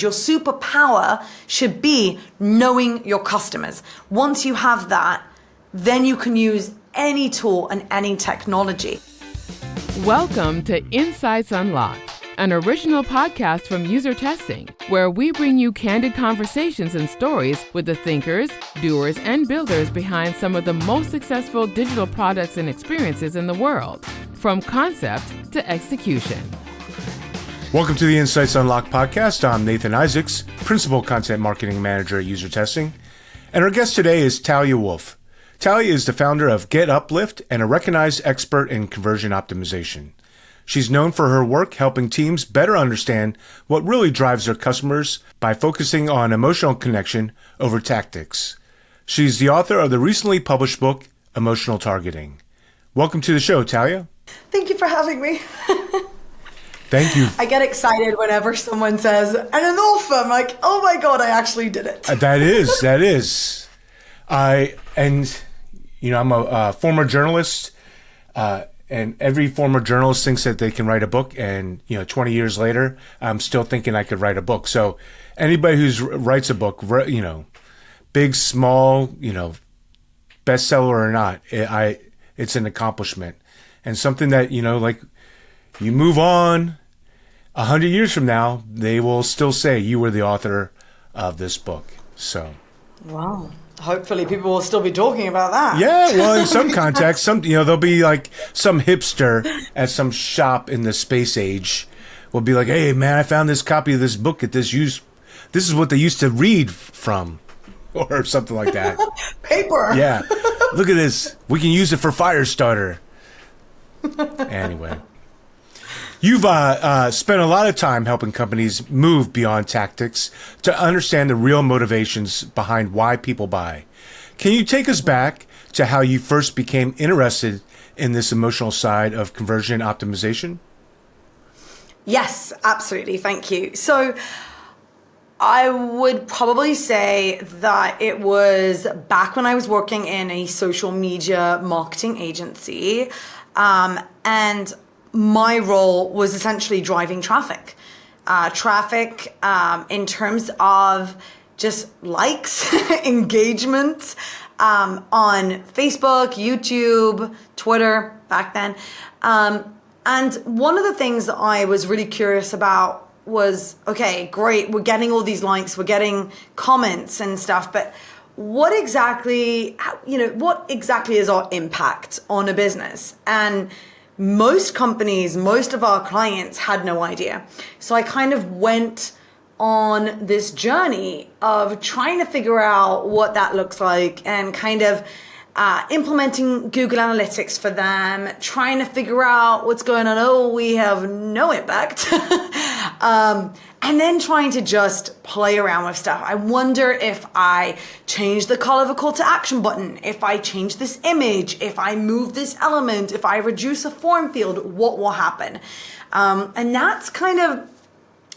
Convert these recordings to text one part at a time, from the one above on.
Your superpower should be knowing your customers. Once you have that, then you can use any tool and any technology. Welcome to Insights Unlocked, an original podcast from User Testing, where we bring you candid conversations and stories with the thinkers, doers, and builders behind some of the most successful digital products and experiences in the world, from concept to execution. Welcome to the Insights Unlocked podcast. I'm Nathan Isaacs, Principal Content Marketing Manager at User Testing. And our guest today is Talia Wolf. Talia is the founder of GetUplift and a recognized expert in conversion optimization. She's known for her work helping teams better understand what really drives their customers by focusing on emotional connection over tactics. She's the author of the recently published book, Emotional Targeting. Welcome to the show, Talia. Thank you for having me. Thank you. I get excited whenever someone says, and an offer. I'm like, oh my God, I actually did it. That is. I'm a former journalist, and every former journalist thinks that they can write a book. And, 20 years later, I'm still thinking I could write a book. So anybody who writes a book, big, small, bestseller or not, it's an accomplishment and something that, you move on 100 years from now, they will still say you were the author of this book. So. Wow. Hopefully people will still be talking about that. Yeah, well, in some context, there'll be like some hipster at some shop in the space age will be like, hey, man, I found this copy of this book at this is what they used to read from, or something like that. Paper. Yeah. Look at this. We can use it for fire starter. Anyway. You've spent a lot of time helping companies move beyond tactics to understand the real motivations behind why people buy. Can you take us back to how you first became interested in this emotional side of conversion optimization? Yes, absolutely. Thank you. So I would probably say that it was back when I was working in a social media marketing agency, and my role was essentially driving traffic. In terms of just likes, engagement on Facebook, YouTube, Twitter back then. And one of the things that I was really curious about was, okay, great, we're getting all these likes, we're getting comments and stuff, but what exactly is our impact on a business? And most companies, most of our clients had no idea. So I kind of went on this journey of trying to figure out what that looks like and kind of implementing Google Analytics for them, trying to figure out what's going on. Oh, we have no impact. And then trying to just play around with stuff. I wonder if I change the color of a call to action button, if I change this image, if I move this element, if I reduce a form field, what will happen? And that's kind of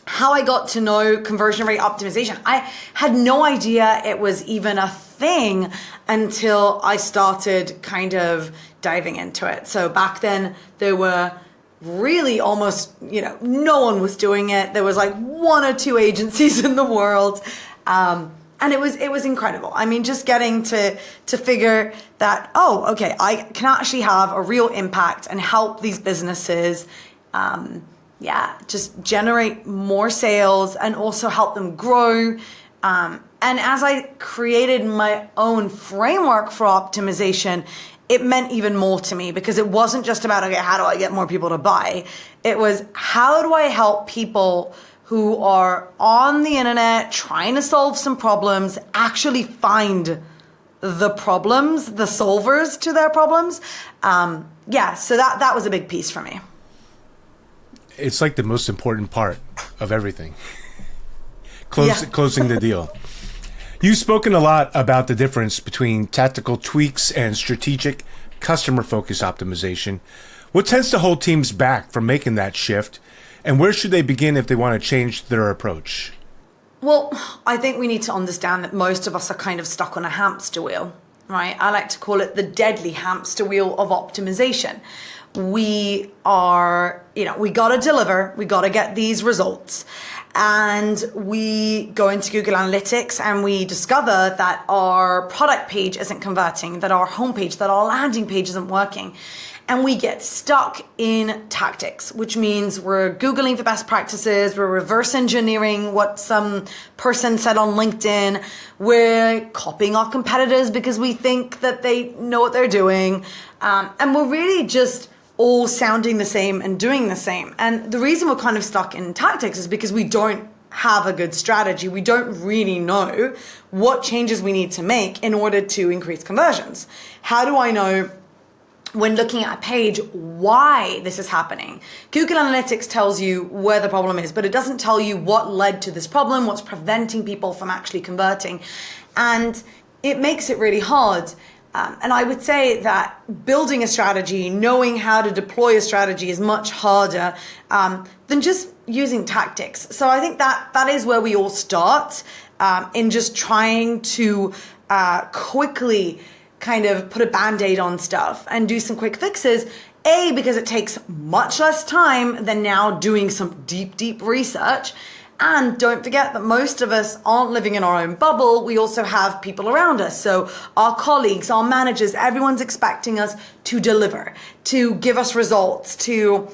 how I got to know conversion rate optimization. I had no idea it was even a thing until I started kind of diving into it. So back then there were really almost, no one was doing it. There was like one or two agencies in the world. And it was incredible. I mean, just getting to figure that, oh, okay, I can actually have a real impact and help these businesses, just generate more sales and also help them grow. And as I created my own framework for optimization, it meant even more to me because it wasn't just about, okay, how do I get more people to buy? It was, how do I help people who are on the internet trying to solve some problems actually find the problems, the solvers to their problems? So that was a big piece for me. It's like the most important part of everything. Closing the deal. You've spoken a lot about the difference between tactical tweaks and strategic customer-focused optimization. What tends to hold teams back from making that shift, and where should they begin if they want to change their approach? Well, I think we need to understand that most of us are kind of stuck on a hamster wheel, right? I like to call it the deadly hamster wheel of optimization. we are, we got to deliver, we got to get these results. And we go into Google Analytics and we discover that our product page isn't converting, that our homepage, that our landing page isn't working. And we get stuck in tactics, which means we're Googling for best practices, we're reverse engineering what some person said on LinkedIn, we're copying our competitors because we think that they know what they're doing, and we're really just all sounding the same and doing the same. And the reason we're kind of stuck in tactics is because we don't have a good strategy. We don't really know what changes we need to make in order to increase conversions. How do I know when looking at a page why this is happening? Google Analytics tells you where the problem is, but it doesn't tell you what led to this problem, what's preventing people from actually converting. And it makes it really hard. And I would say that building a strategy, knowing how to deploy a strategy is much harder than just using tactics. So I think that is where we all start, in just trying to quickly kind of put a band-aid on stuff and do some quick fixes. A, because it takes much less time than now doing some deep research. And don't forget that most of us aren't living in our own bubble. We also have people around us. So our colleagues, our managers, everyone's expecting us to deliver, to give us results, to,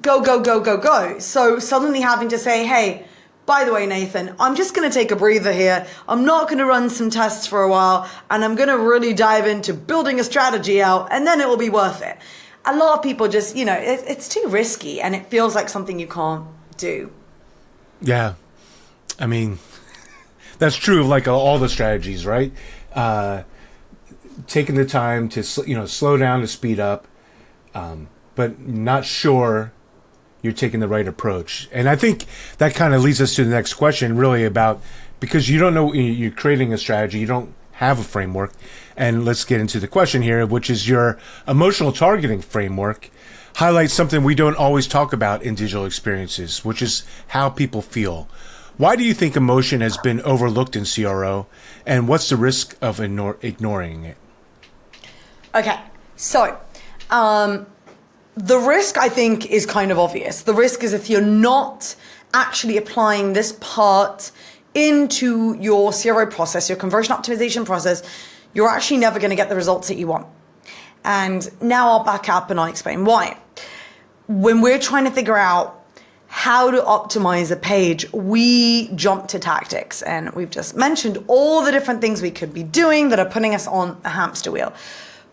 go. So suddenly having to say, hey, by the way, Nathan, I'm just going to take a breather here. I'm not going to run some tests for a while, and I'm going to really dive into building a strategy out, and then it will be worth it. A lot of people just, it's too risky, and it feels like something you can't do. Yeah. I mean, that's true of like all the strategies, right? Taking the time to, slow down to speed up, but not sure you're taking the right approach. And I think that kind of leads us to the next question, really about, because you don't know, you're creating a strategy, you don't have a framework. And let's get into the question here, which is your emotional targeting framework highlights something we don't always talk about in digital experiences, which is how people feel. Why do you think emotion has been overlooked in CRO, and what's the risk of ignoring it? Okay, so the risk, I think, is kind of obvious. The risk is if you're not actually applying this part into your CRO process, your conversion optimization process, you're actually never going to get the results that you want. And now I'll back up and I'll explain why. When we're trying to figure out how to optimize a page, we jump to tactics. And we've just mentioned all the different things we could be doing that are putting us on a hamster wheel.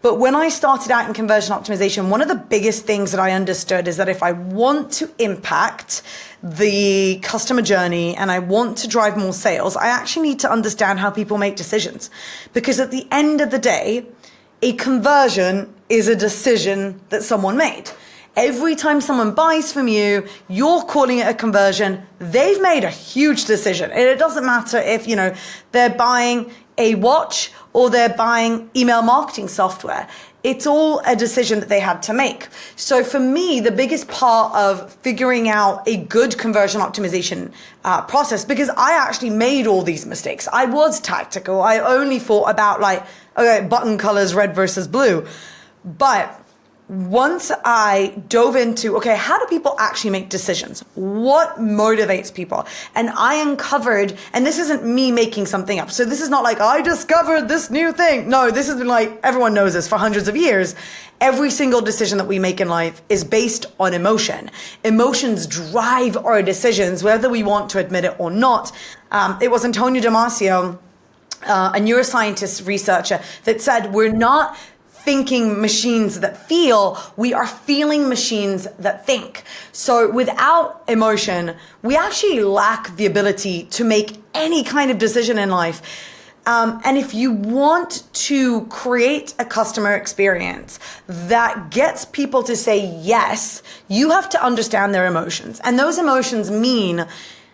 But when I started out in conversion optimization, one of the biggest things that I understood is that if I want to impact the customer journey and I want to drive more sales, I actually need to understand how people make decisions. Because at the end of the day, a conversion is a decision that someone made. Every time someone buys from you, you're calling it a conversion. They've made a huge decision. And it doesn't matter if, they're buying a watch or they're buying email marketing software. It's all a decision that they had to make. So for me, the biggest part of figuring out a good conversion optimization process, because I actually made all these mistakes. I was tactical. I only thought about button colors, red versus blue. But once I dove into, how do people actually make decisions? What motivates people? And I uncovered, and this isn't me making something up. So this is not like I discovered this new thing. No, this has been like, everyone knows this for hundreds of years. Every single decision that we make in life is based on emotion. Emotions drive our decisions, whether we want to admit it or not. It was Antonio Damasio, a neuroscientist researcher, that said, we're not thinking machines that feel, we are feeling machines that think. So without emotion, we actually lack the ability to make any kind of decision in life. And if you want to create a customer experience that gets people to say yes, you have to understand their emotions. And those emotions mean,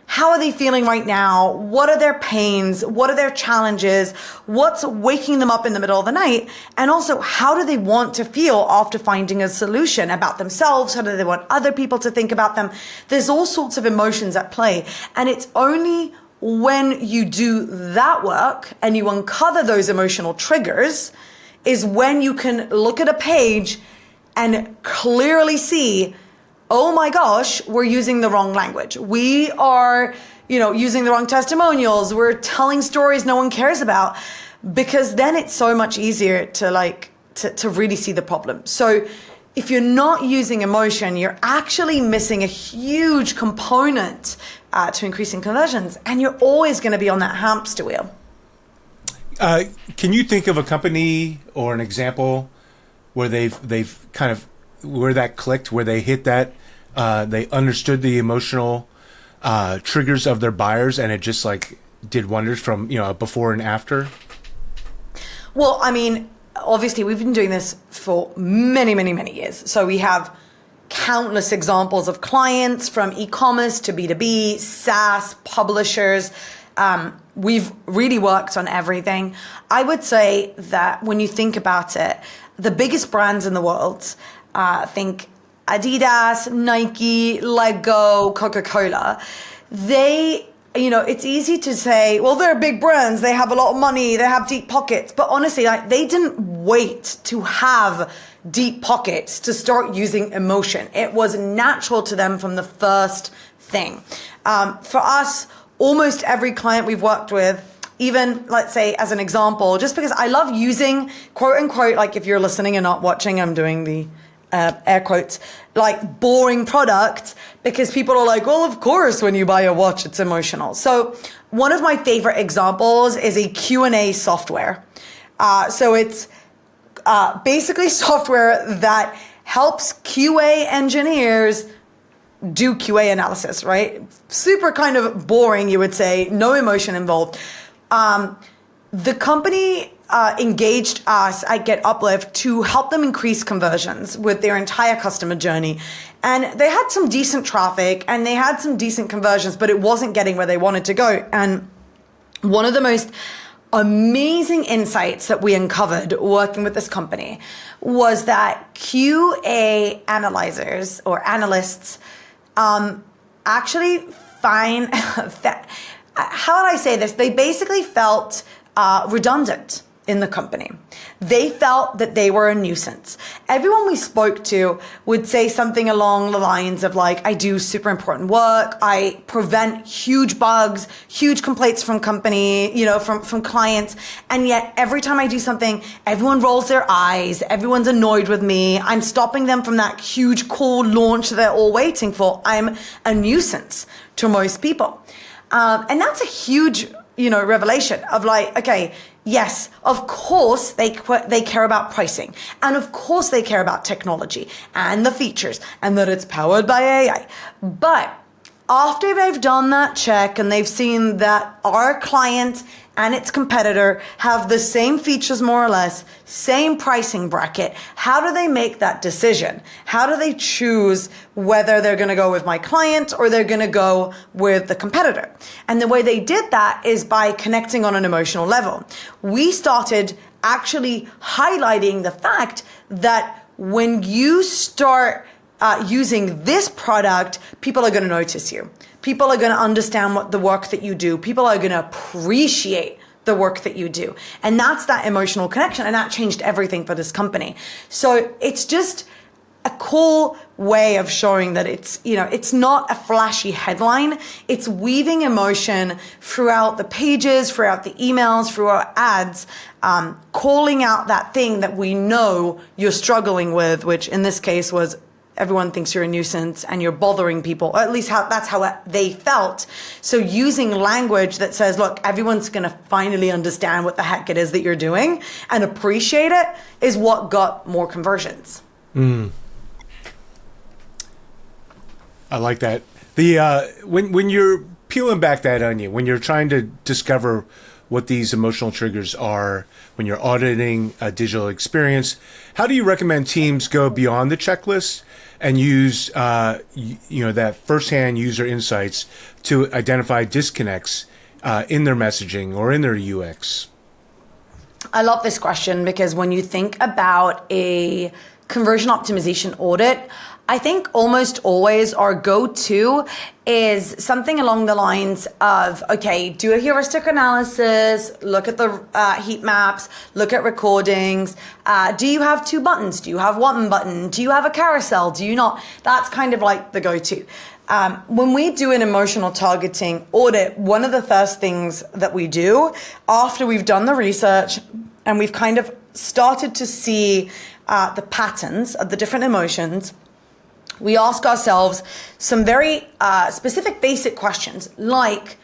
how are they feeling right now? What are their pains? What are their challenges? What's waking them up in the middle of the night? And also, how do they want to feel after finding a solution about themselves? How do they want other people to think about them? There's all sorts of emotions at play. And it's only when you do that work and you uncover those emotional triggers is when you can look at a page and clearly see, oh my gosh, we're using the wrong language. We are, using the wrong testimonials. We're telling stories no one cares about, because then it's so much easier to really see the problem. So if you're not using emotion, you're actually missing a huge component to increasing conversions, and you're always going to be on that hamster wheel. Can you think of a company or an example where they've kind of, where that clicked, where they hit that, they understood the emotional triggers of their buyers, and it just like did wonders from, before and after? Well, I mean, obviously we've been doing this for many, many, many years. So we have countless examples of clients, from e-commerce to B2B, SaaS, publishers. We've really worked on everything. I would say that when you think about it, the biggest brands in the world, think Adidas, Nike, Lego, Coca-Cola, it's easy to say, well, they're big brands, they have a lot of money, they have deep pockets. But honestly, they didn't wait to have deep pockets to start using emotion. It was natural to them from the first thing. For us, almost every client we've worked with, even let's say as an example, just because I love using quote unquote, like if you're listening and not watching, I'm doing the air quotes, like boring product, because people are like, well, of course, when you buy a watch, it's emotional. So one of my favorite examples is a Q&A software. So it's basically software that helps QA engineers do QA analysis, right? Super kind of boring, you would say, no emotion involved. The company engaged us at GetUplift to help them increase conversions with their entire customer journey. And they had some decent traffic and they had some decent conversions, but it wasn't getting where they wanted to go. And one of the most amazing insights that we uncovered working with this company was that QA analyzers or analysts actually find that, how would I say this? They basically felt redundant in the company. They felt that they were a nuisance. Everyone we spoke to would say something along the lines of like, I do super important work, I prevent huge bugs, huge complaints from from clients, and yet every time I do something, everyone rolls their eyes, everyone's annoyed with me, I'm stopping them from that huge cool launch that they're all waiting for. I'm a nuisance to most people. And that's a huge, revelation of like, okay, yes, of course they care about pricing, and of course they care about technology and the features and that it's powered by AI. But after they've done that check and they've seen that our client and its competitor have the same features more or less, same pricing bracket, how do they make that decision? How do they choose whether they're going to go with my client or they're going to go with the competitor? And the way they did that is by connecting on an emotional level. We started actually highlighting the fact that when you start using this product, people are going to notice you. People are going to understand what the work that you do. People are going to appreciate the work that you do. And that's that emotional connection. And that changed everything for this company. So it's just a cool way of showing that it's not a flashy headline. It's weaving emotion throughout the pages, throughout the emails, through our ads, calling out that thing that we know you're struggling with, which in this case was everyone thinks you're a nuisance and you're bothering people, or at least that's how they felt. So using language that says, look, everyone's going to finally understand what the heck it is that you're doing and appreciate it is what got more conversions. I like that. When you're peeling back that onion, when you're trying to discover what these emotional triggers are, when you're auditing a digital experience, how do you recommend teams go beyond the checklist and use that firsthand user insights to identify disconnects in their messaging or in their UX? I love this question because when you think about a conversion optimization audit, I think almost always our go-to is something along the lines of, okay, do a heuristic analysis, look at the heat maps, look at recordings. Do you have 2 buttons? Do you have 1 button? Do you have a carousel? Do you not? That's kind of like the go-to. When we do an emotional targeting audit, one of the first things that we do after we've done the research and we've kind of started to see the patterns of the different emotions, we ask ourselves some very specific basic questions like,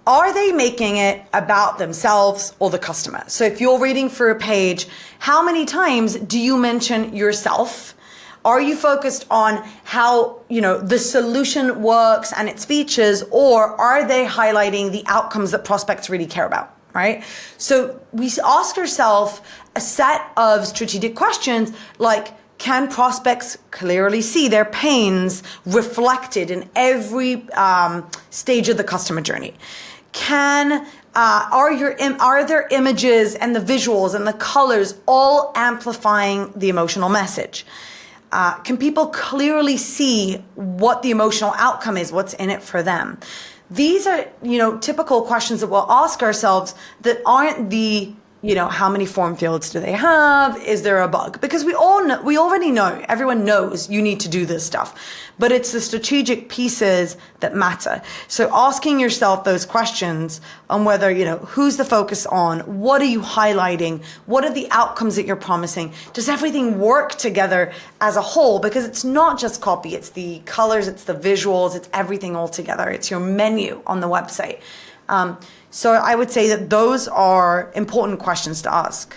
are they making it about themselves or the customer? So if you're reading through a page, how many times do you mention yourself? Are you focused on how, the solution works and its features, or are they highlighting the outcomes that prospects really care about, right? So we ask ourselves a set of strategic questions like, can prospects clearly see their pains reflected in every stage of the customer journey? Are there images and the visuals and the colors all amplifying the emotional message? Can people clearly see what the emotional outcome is, what's in it for them? These are, typical questions that we'll ask ourselves that aren't the, how many form fields do they have? Is there a bug? Because we already know, everyone knows you need to do this stuff, but it's the strategic pieces that matter. So asking yourself those questions on whether, who's the focus on? What are you highlighting? What are the outcomes that you're promising? Does everything work together as a whole? Because it's not just copy, it's the colors, it's the visuals, it's everything all together. It's your menu on the website. So I would say that those are important questions to ask.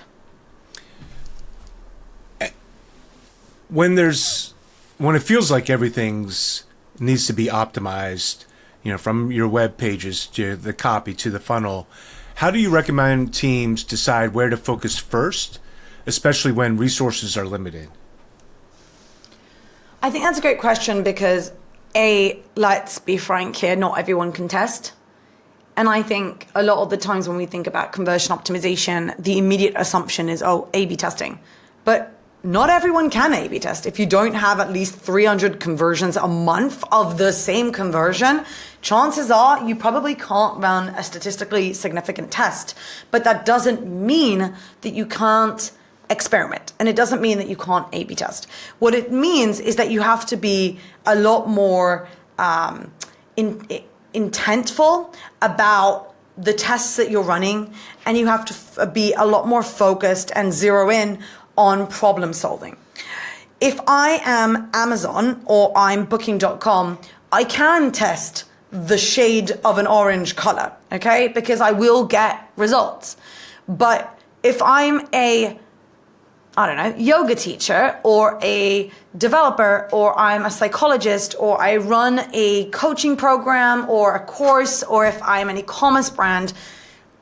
When it feels like everything's needs to be optimized, from your web pages to the copy to the funnel, how do you recommend teams decide where to focus first, especially when resources are limited? I think that's a great question because let's be frank here, not everyone can test. And I think a lot of the times when we think about conversion optimization, the immediate assumption is, A/B testing. But not everyone can A/B test. If you don't have at least 300 conversions a month of the same conversion, chances are you probably can't run a statistically significant test. But that doesn't mean that you can't experiment. And it doesn't mean that you can't A/B test. What it means is that you have to be a lot more intentful about the tests that you're running, and you have to be a lot more focused and zero in on problem solving. If I am Amazon or I'm booking.com, I can test the shade of an orange color, okay? Because I will get results. But if I'm yoga teacher or a developer, or I'm a psychologist, or I run a coaching program or a course, or if I'm an e-commerce brand,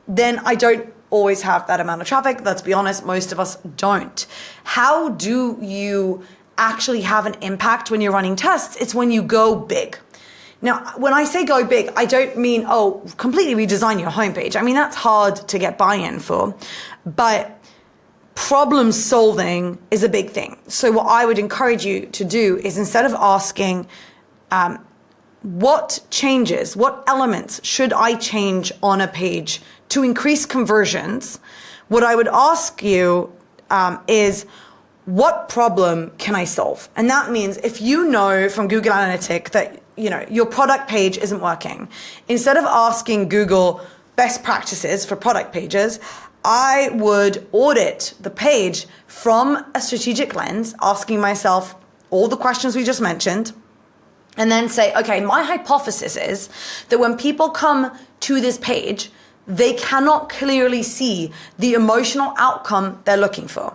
then I don't always have that amount of traffic. Let's be honest, most of us don't. How do you actually have an impact when you're running tests? It's when you go big. Now, when I say go big, I don't mean, completely redesign your homepage. I mean, that's hard to get buy-in for, but problem solving is a big thing. So what I would encourage you to do is, instead of asking, what elements should I change on a page to increase conversions, what I would ask you is, what problem can I solve? And that means if you know from Google Analytics that your product page isn't working, instead of asking Google best practices for product pages, I would audit the page from a strategic lens, asking myself all the questions we just mentioned, and then say, okay, my hypothesis is that when people come to this page, they cannot clearly see the emotional outcome they're looking for.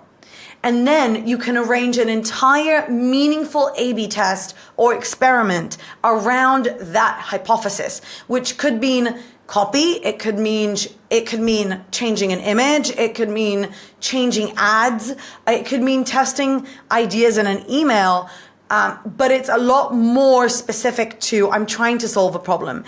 And then you can arrange an entire meaningful A/B test or experiment around that hypothesis, which could mean copy, it could mean changing an image, it could mean changing ads, it could mean testing ideas in an email, but it's a lot more specific to, I'm trying to solve a problem.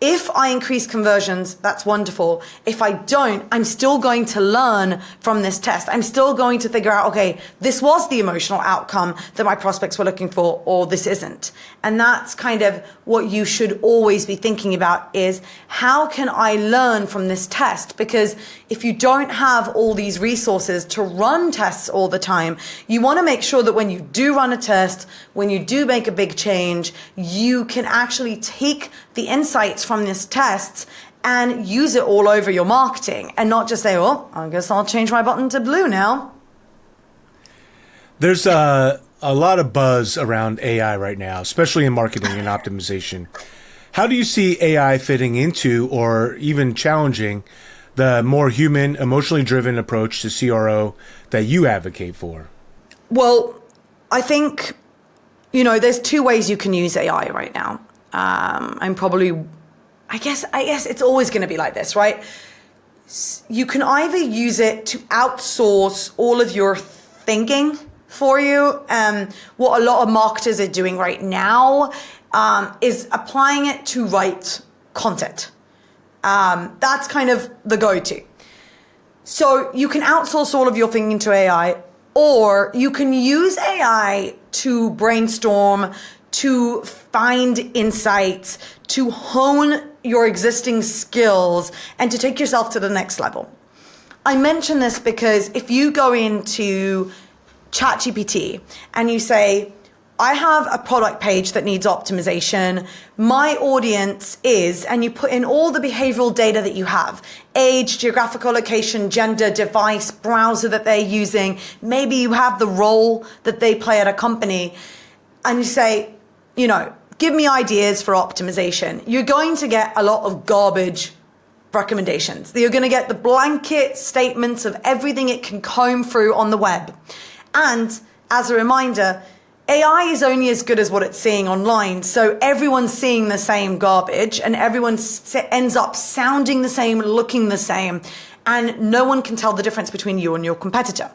If I increase conversions, that's wonderful. If I don't, I'm still going to learn from this test. I'm still going to figure out, okay, this was the emotional outcome that my prospects were looking for, or this isn't. And that's kind of what you should always be thinking about is, how can I learn from this test? Because if you don't have all these resources to run tests all the time, you want to make sure that when you do run a test, when you do make a big change, you can actually take the insights from this test and use it all over your marketing, and not just say, oh, I guess I'll change my button to blue now. There's a lot of buzz around AI right now, especially in marketing and optimization. How do you see AI fitting into, or even challenging, the more human, emotionally driven approach to CRO that you advocate for? Well, I think, there's two ways you can use AI right now. I guess it's always going to be like this, right? You can either use it to outsource all of your thinking for you. What a lot of marketers are doing right now is applying it to write content. That's kind of the go-to. So you can outsource all of your thinking to AI, or you can use AI to brainstorm, to find insights, to hone your existing skills, and to take yourself to the next level. I mention this because if you go into ChatGPT and you say, I have a product page that needs optimization, my audience is, and you put in all the behavioral data that you have, age, geographical location, gender, device, browser that they're using, maybe you have the role that they play at a company, and you say, give me ideas for optimization. You're going to get a lot of garbage recommendations. You're going to get the blanket statements of everything it can comb through on the web. And as a reminder, AI is only as good as what it's seeing online. So everyone's seeing the same garbage, and everyone ends up sounding the same, looking the same, and no one can tell the difference between you and your competitor.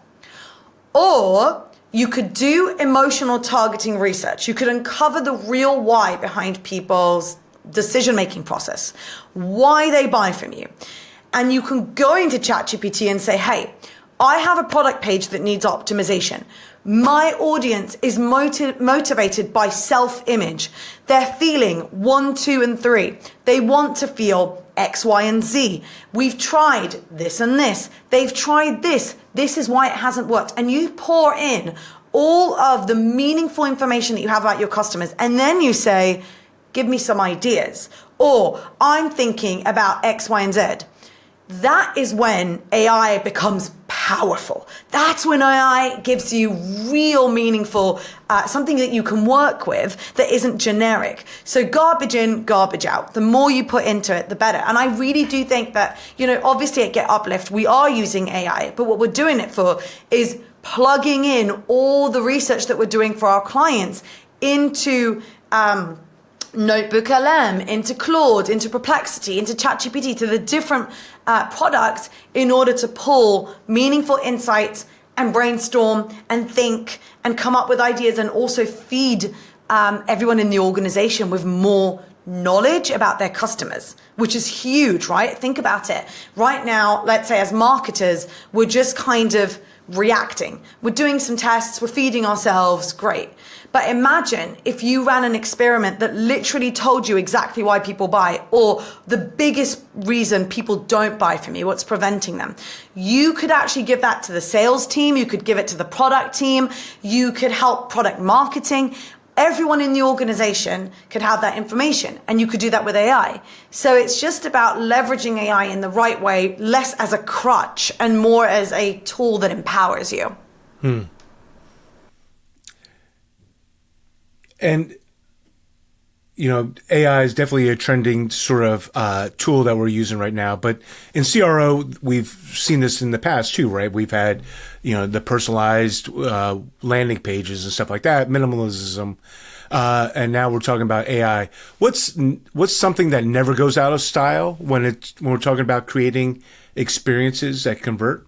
Or you could do emotional targeting research. You could uncover the real why behind people's decision-making process, why they buy from you. And you can go into ChatGPT and say, hey, I have a product page that needs optimization. My audience is motivated by self-image. They're feeling 1, 2, and 3. They want to feel X, Y, and Z. We've tried this and this. They've tried this. This is why it hasn't worked. And you pour in all of the meaningful information that you have about your customers. And then you say, give me some ideas. Or I'm thinking about X, Y, and Z. That is when AI becomes powerful. That's when AI gives you real meaningful, something that you can work with that isn't generic. So garbage in, garbage out. The more you put into it, the better. And I really do think that, obviously at GetUplift, we are using AI, but what we're doing it for is plugging in all the research that we're doing for our clients into, Notebook LM, into Claude, into Perplexity, into ChatGPT, to the different products in order to pull meaningful insights and brainstorm and think and come up with ideas, and also feed everyone in the organization with more knowledge about their customers, which is huge, right? Think about it. Right now, let's say as marketers, we're just kind of reacting. We're doing some tests, we're feeding ourselves, great. But imagine if you ran an experiment that literally told you exactly why people buy, or the biggest reason people don't buy from you, what's preventing them. You could actually give that to the sales team, you could give it to the product team, you could help product marketing. Everyone in the organization could have that information, and you could do that with AI. So it's just about leveraging AI in the right way, less as a crutch and more as a tool that empowers you. And, AI is definitely a trending sort of tool that we're using right now. But in CRO, we've seen this in the past too, right? We've had, the personalized landing pages and stuff like that, minimalism. And now we're talking about AI. What's something that never goes out of style when we're talking about creating experiences that convert?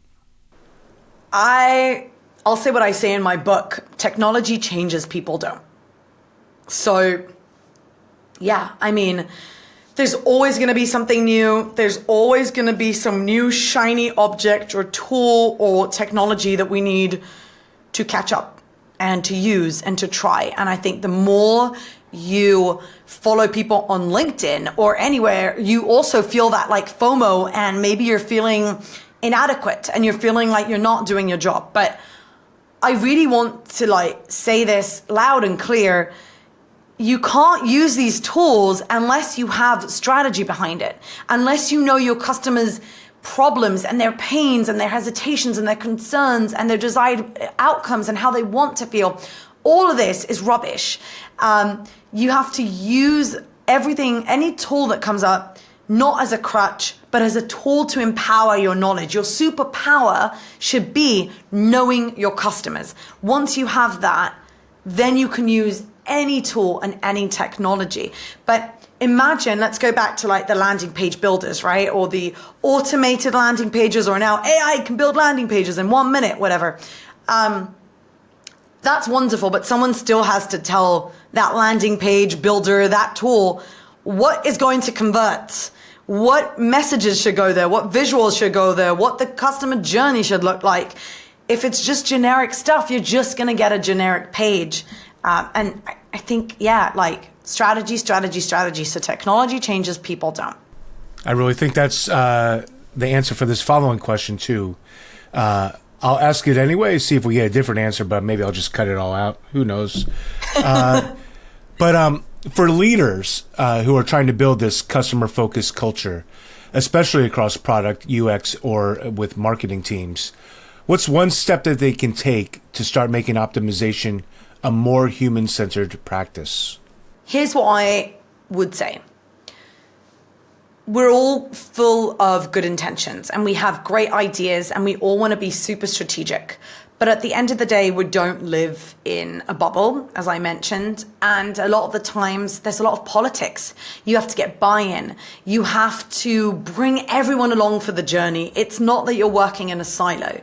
I'll say what I say in my book. Technology changes, people don't. So, yeah, there's always going to be something new. There's always going to be some new shiny object or tool or technology that we need to catch up and to use and to try. And I think the more you follow people on LinkedIn or anywhere, you also feel that like FOMO, and maybe you're feeling inadequate and you're feeling like you're not doing your job. But I really want to like say this loud and clear. You can't use these tools unless you have strategy behind it, unless you know your customers' problems and their pains and their hesitations and their concerns and their desired outcomes and how they want to feel. All of this is rubbish. You have to use everything, any tool that comes up, not as a crutch, but as a tool to empower your knowledge. Your superpower should be knowing your customers. Once you have that, then you can use any tool and any technology. But imagine, let's go back to like the landing page builders, right? Or the automated landing pages, or now AI can build landing pages in 1 minute, whatever. That's wonderful, but someone still has to tell that landing page builder, that tool, what is going to convert, what messages should go there, what visuals should go there, what the customer journey should look like. If it's just generic stuff, you're just going to get a generic page. And I think, like strategy. So technology changes, people don't. I really think that's the answer for this following question too. I'll ask it anyway, see if we get a different answer, but maybe I'll just cut it all out. Who knows? But for leaders who are trying to build this customer-focused culture, especially across product, UX, or with marketing teams, what's one step that they can take to start making optimization a more human-centered practice? Here's what I would say. We're all full of good intentions and we have great ideas and we all want to be super strategic. But at the end of the day, we don't live in a bubble, as I mentioned. And a lot of the times there's a lot of politics. You have to get buy-in. You have to bring everyone along for the journey. It's not that you're working in a silo.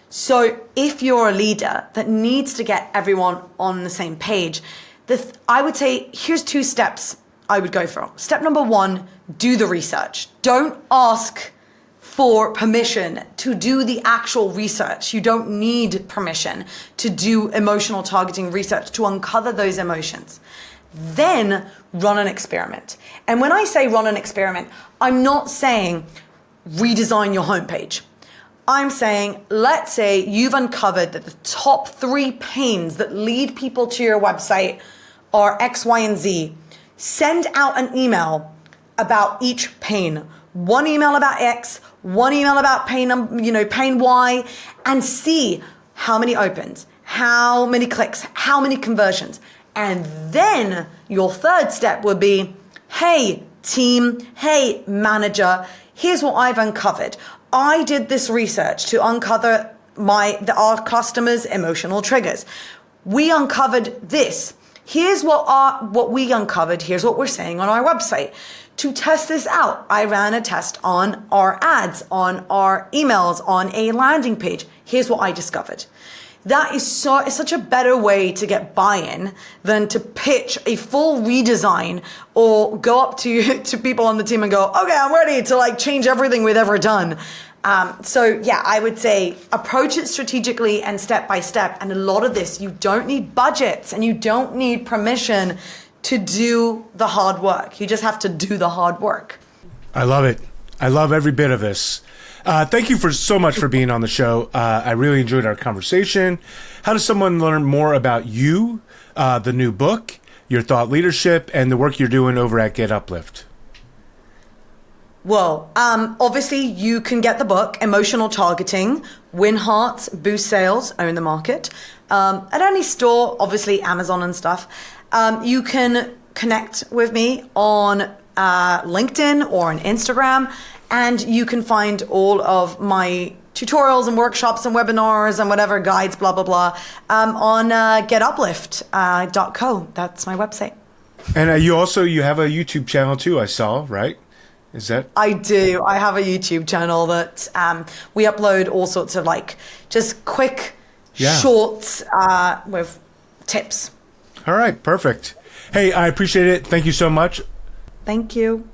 So if you're a leader that needs to get everyone on the same page, I would say here's 2 steps I would go for. Step number 1, do the research. Don't ask for permission to do the actual research. You don't need permission to do emotional targeting research to uncover those emotions. Then run an experiment. And when I say run an experiment, I'm not saying redesign your homepage. I'm saying, let's say you've uncovered that the top 3 pains that lead people to your website are X, Y, and Z. Send out an email about each pain. 1 email about X, 1 email about pain Y, and see how many opens, how many clicks, how many conversions. And then your 3rd step would be, hey team, hey manager, here's what I've uncovered. I did this research to uncover our customers' emotional triggers. We uncovered this. Here's what we uncovered. Here's what we're saying on our website. To test this out, I ran a test on our ads, on our emails, on a landing page. Here's what I discovered. That is such a better way to get buy-in than to pitch a full redesign or go up to people on the team and go, okay, I'm ready to change everything we've ever done. I would say approach it strategically and step by step. And a lot of this, you don't need budgets and you don't need permission to do the hard work. You just have to do the hard work. I love it. I love every bit of this. Thank you so much for being on the show. I really enjoyed our conversation. How does someone learn more about you, the new book, your thought leadership, and the work you're doing over at GetUplift? Well, obviously you can get the book, Emotional Targeting, Win Hearts, Boost Sales, Own the Market, at any store, obviously Amazon and stuff. You can connect with me on LinkedIn or on Instagram, and you can find all of my tutorials and workshops and webinars and whatever guides, blah, blah, blah, on GetUplift.co. That's my website. And you have a YouTube channel too, I saw, right? Is that? I do. I have a YouTube channel that we upload all sorts of just quick shorts with tips. All right, perfect. Hey, I appreciate it. Thank you so much. Thank you.